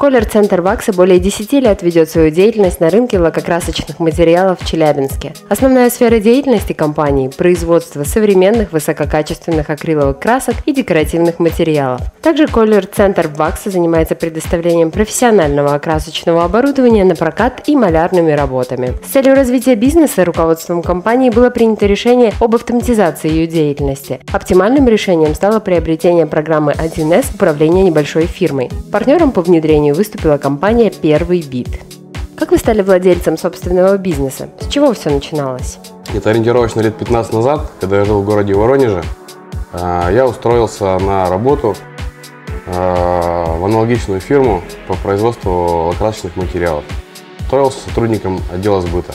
Колер-центр Вакса более 10 лет ведет свою деятельность на рынке лакокрасочных материалов в Челябинске. Основная сфера деятельности компании – производство современных высококачественных акриловых красок и декоративных материалов. Также Колер-центр Вакса занимается предоставлением профессионального окрасочного оборудования на прокат и малярными работами. С целью развития бизнеса руководством компании было принято решение об автоматизации ее деятельности. Оптимальным решением стало приобретение программы 1С управления небольшой фирмой. Партнером по внедрению выступила компания «Первый бит». Как вы стали владельцем собственного бизнеса? С чего все начиналось? Это ориентировочно лет 15 назад, когда я жил в городе Воронеже, я устроился на работу в аналогичную фирму по производству лакокрасочных материалов. Устроился сотрудником отдела сбыта.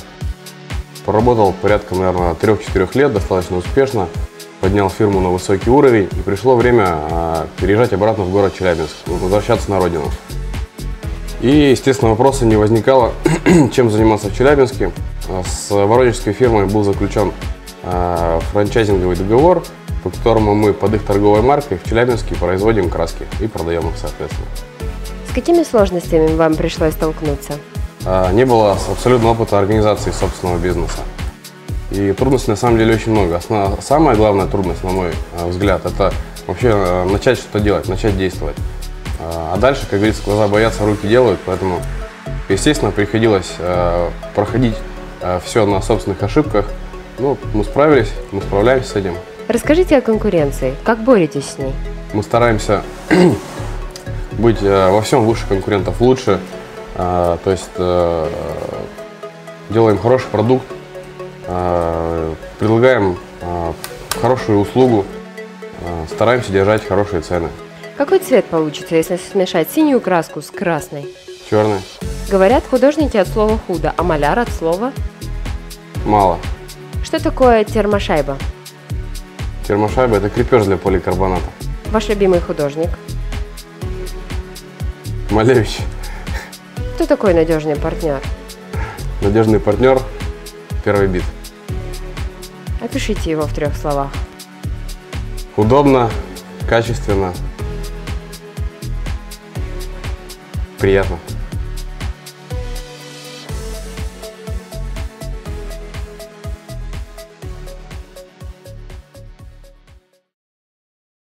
Проработал порядка, наверное, 3-4 лет, достаточно успешно. Поднял фирму на высокий уровень, и пришло время переезжать обратно в город Челябинск, возвращаться на родину. И, естественно, вопроса не возникало, чем заниматься в Челябинске. С воронежской фирмой был заключен франчайзинговый договор, по которому мы под их торговой маркой в Челябинске производим краски и продаем их, соответственно. С какими сложностями вам пришлось столкнуться? Не было абсолютно опыта организации собственного бизнеса. И трудностей на самом деле очень много. Самая главная трудность, на мой взгляд, это вообще начать что-то делать, начать действовать. А дальше, как говорится, глаза боятся, руки делают, поэтому, естественно, приходилось проходить все на собственных ошибках. Ну, мы справились, мы справляемся с этим. Расскажите о конкуренции. Как боретесь с ней? Мы стараемся быть во всем выше конкурентов, лучше. То есть делаем хороший продукт, предлагаем хорошую услугу, стараемся держать хорошие цены. Какой цвет получится, если смешать синюю краску с красной? Черный. Говорят, художники от слова «худо», а маляр от слова? Мало. Что такое термошайба? Термошайба – это крепеж для поликарбоната. Ваш любимый художник? Малевич. Кто такой надежный партнер? Надежный партнер – Первый бит. Опишите его в 3 словах. Удобно, качественно, приятно.